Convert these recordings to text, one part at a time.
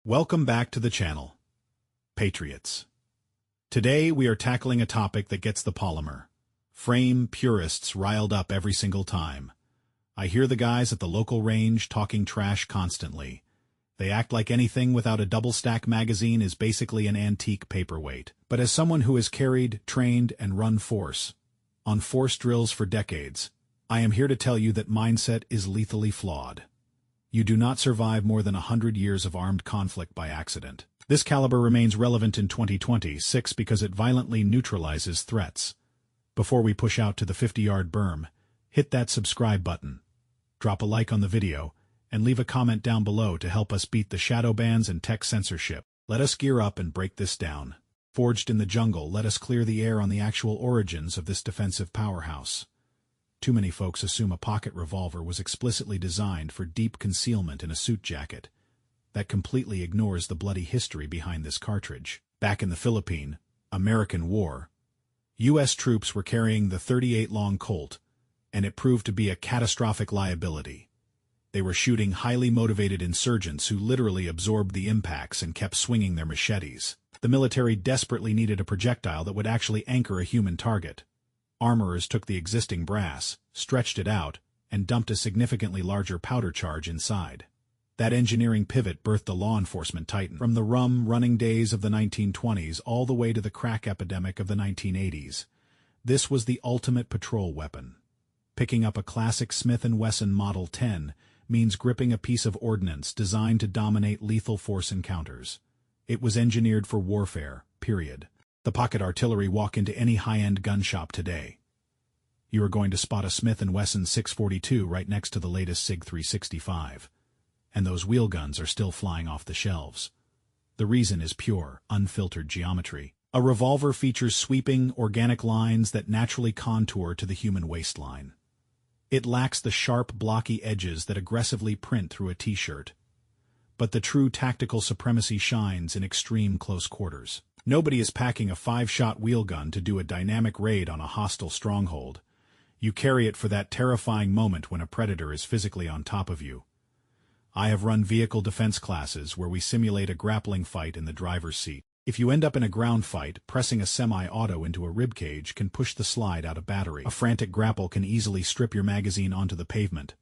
Welcome back to the channel, Patriots. Today we are tackling a topic that gets the polymer-frame purists riled up every single time. I hear the guys at the local range talking trash constantly. They act like anything without a double-stack magazine is basically an antique paperweight. But as someone who has carried, trained, and run force on force drills for decades, I am here to tell you that mindset is lethally flawed. You do not survive more than 100 years of armed conflict by accident. This caliber remains relevant in 2026 because it violently neutralizes threats. Before we push out to the 50-yard berm, hit that subscribe button, drop a like on the video, and leave a comment down below to help us beat the shadow bans and tech censorship. Let us gear up and break this down. Forged in the jungle, let us clear the air on the actual origins of this defensive powerhouse. Too many folks assume a pocket revolver was explicitly designed for deep concealment in a suit jacket. That completely ignores the bloody history behind this cartridge. Back in the Philippine-American War, U.S. troops were carrying the .38 long Colt, and it proved to be a catastrophic liability. They were shooting highly motivated insurgents who literally absorbed the impacts and kept swinging their machetes. The military desperately needed a projectile that would actually anchor a human target. Armorers took the existing brass, stretched it out, and dumped a significantly larger powder charge inside. That engineering pivot birthed the law enforcement titan. From the rum-running days of the 1920s all the way to the crack epidemic of the 1980s, this was the ultimate patrol weapon. Picking up a classic Smith & Wesson Model 10 means gripping a piece of ordnance designed to dominate lethal force encounters. It was engineered for warfare, period. The pocket artillery walk into any high-end gun shop today. You are going to spot a Smith & Wesson 642 right next to the latest SIG 365. And those wheel guns are still flying off the shelves. The reason is pure, unfiltered geometry. A revolver features sweeping, organic lines that naturally contour to the human waistline. It lacks the sharp, blocky edges that aggressively print through a t-shirt. But the true tactical supremacy shines in extreme close quarters. Nobody is packing a 5-shot wheel gun to do a dynamic raid on a hostile stronghold. You carry it for that terrifying moment when a predator is physically on top of you. I have run vehicle defense classes where we simulate a grappling fight in the driver's seat. If you end up in a ground fight, pressing a semi-auto into a ribcage can push the slide out of battery. A frantic grapple can easily strip your magazine onto the pavement.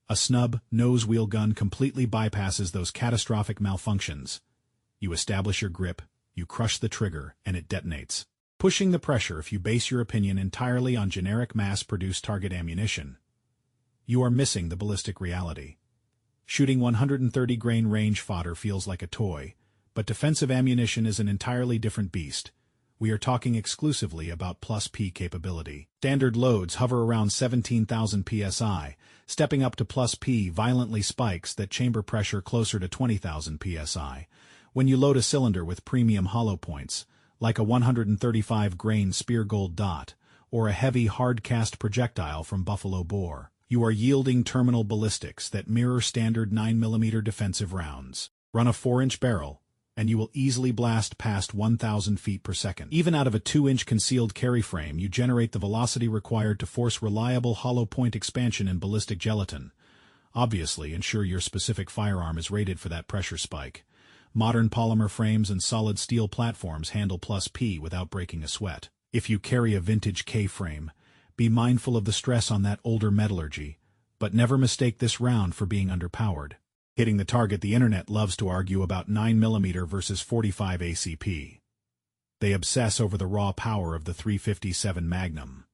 A snub, nose wheel gun completely bypasses those catastrophic malfunctions. You establish your grip, you crush the trigger, and it detonates. Pushing the pressure if you base your opinion entirely on generic mass-produced target ammunition. You are missing the ballistic reality. Shooting 130-grain range fodder feels like a toy, but defensive ammunition is an entirely different beast. We are talking exclusively about +P capability. Standard loads hover around 17,000 psi, stepping up to +P violently spikes that chamber pressure closer to 20,000 psi. When you load a cylinder with premium hollow points, like a 135-grain spear gold dot, or a heavy hard-cast projectile from Buffalo Bore, you are yielding terminal ballistics that mirror standard 9mm defensive rounds. Run a 4-inch barrel, and you will easily blast past 1,000 feet per second. Even out of a 2-inch concealed carry frame, you generate the velocity required to force reliable hollow point expansion in ballistic gelatin. Obviously, ensure your specific firearm is rated for that pressure spike. Modern polymer frames and solid steel platforms handle +P without breaking a sweat. If you carry a vintage K-frame, be mindful of the stress on that older metallurgy, but never mistake this round for being underpowered. Hitting the target, the internet loves to argue about 9mm versus 45 ACP. They obsess over the raw power of the 357 Magnum.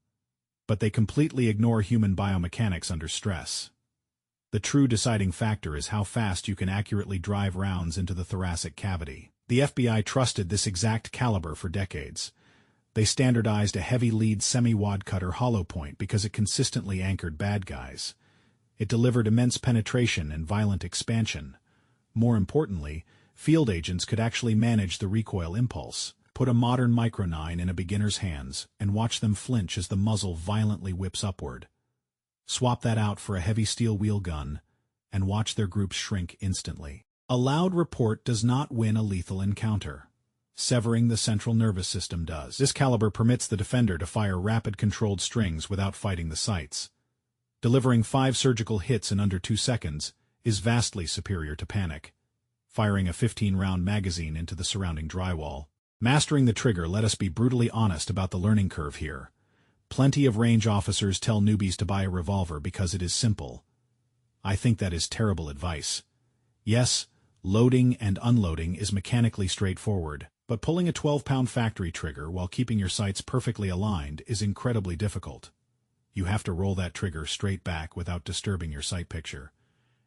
But they completely ignore human biomechanics under stress. The true deciding factor is how fast you can accurately drive rounds into the thoracic cavity. The FBI trusted this exact caliber for decades. They standardized a heavy lead semi-wad cutter hollow point because it consistently anchored bad guys. It delivered immense penetration and violent expansion. More importantly, field agents could actually manage the recoil impulse. Put a modern Micro 9 in a beginner's hands and watch them flinch as the muzzle violently whips upward. Swap that out for a heavy steel wheel gun, and watch their groups shrink instantly. A loud report does not win a lethal encounter. Severing the central nervous system does. This caliber permits the defender to fire rapid controlled strings without fighting the sights. Delivering 5 surgical hits in under 2 seconds is vastly superior to panic. firing a 15-round magazine into the surrounding drywall. Mastering the trigger, let us be brutally honest about the learning curve here. Plenty of range officers tell newbies to buy a revolver because it is simple. I think that is terrible advice. Yes, loading and unloading is mechanically straightforward, but pulling a 12-pound factory trigger while keeping your sights perfectly aligned is incredibly difficult. You have to roll that trigger straight back without disturbing your sight picture.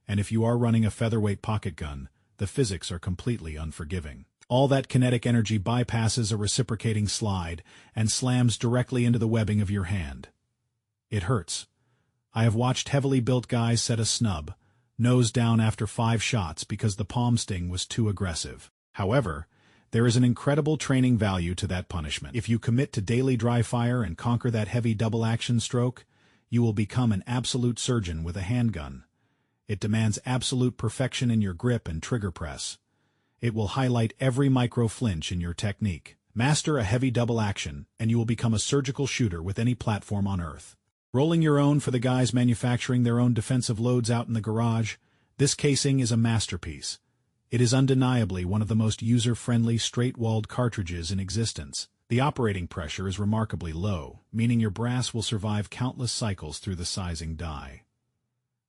And if you are running a featherweight pocket gun, the physics are completely unforgiving. All that kinetic energy bypasses a reciprocating slide and slams directly into the webbing of your hand. It hurts. I have watched heavily built guys set a snub, nose down after 5 shots because the palm sting was too aggressive. However, there is an incredible training value to that punishment. If you commit to daily dry fire and conquer that heavy double-action stroke, you will become an absolute surgeon with a handgun. It demands absolute perfection in your grip and trigger press. It will highlight every micro-flinch in your technique. Master a heavy double action, and you will become a surgical shooter with any platform on Earth. Rolling your own for the guys manufacturing their own defensive loads out in the garage, this casing is a masterpiece. It is undeniably one of the most user-friendly straight-walled cartridges in existence. The operating pressure is remarkably low, meaning your brass will survive countless cycles through the sizing die.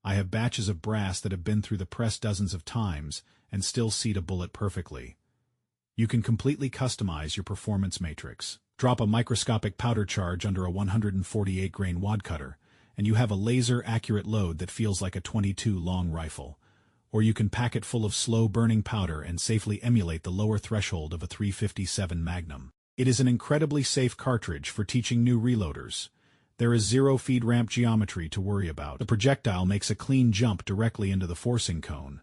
I have batches of brass that have been through the press dozens of times and still seat a bullet perfectly. You can completely customize your performance matrix. Drop a microscopic powder charge under a 148-grain wad cutter, and you have a laser-accurate load that feels like a .22 long rifle. Or you can pack it full of slow-burning powder and safely emulate the lower threshold of a .357 Magnum. It is an incredibly safe cartridge for teaching new reloaders. There is zero feed ramp geometry to worry about. The projectile makes a clean jump directly into the forcing cone.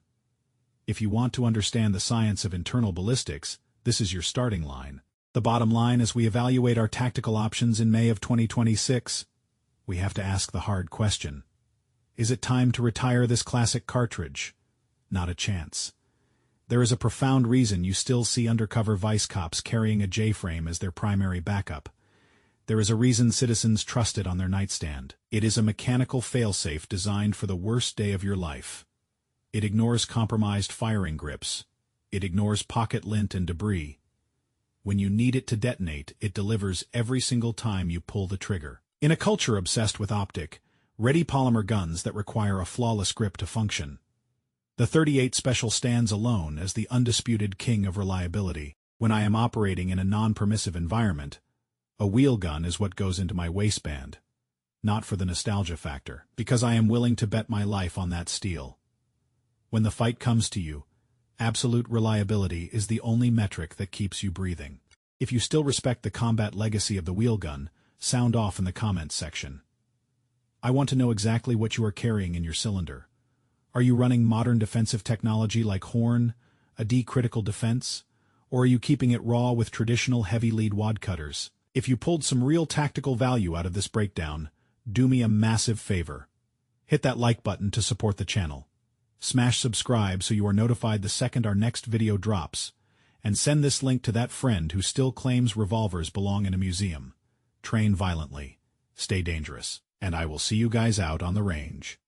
If you want to understand the science of internal ballistics, this is your starting line. The bottom line as we evaluate our tactical options in May of 2026, we have to ask the hard question. Is it time to retire this classic cartridge? Not a chance. There is a profound reason you still see undercover vice cops carrying a J-frame as their primary backup. There is a reason citizens trust it on their nightstand. It is a mechanical failsafe designed for the worst day of your life. It ignores compromised firing grips. It ignores pocket lint and debris. When you need it to detonate, it delivers every single time you pull the trigger. In a culture obsessed with optic, ready polymer guns that require a flawless grip to function, the 38 Special stands alone as the undisputed king of reliability. When I am operating in a non-permissive environment, a wheel gun is what goes into my waistband. Not for the nostalgia factor, because I am willing to bet my life on that steel. When the fight comes to you, absolute reliability is the only metric that keeps you breathing. If you still respect the combat legacy of the wheel gun, sound off in the comments section. I want to know exactly what you are carrying in your cylinder. Are you running modern defensive technology like Horn, a D-critical defense? Or are you keeping it raw with traditional heavy lead wad cutters? If you pulled some real tactical value out of this breakdown, do me a massive favor. Hit that like button to support the channel. Smash subscribe so you are notified the second our next video drops. And send this link to that friend who still claims revolvers belong in a museum. Train violently. Stay dangerous. And I will see you guys out on the range.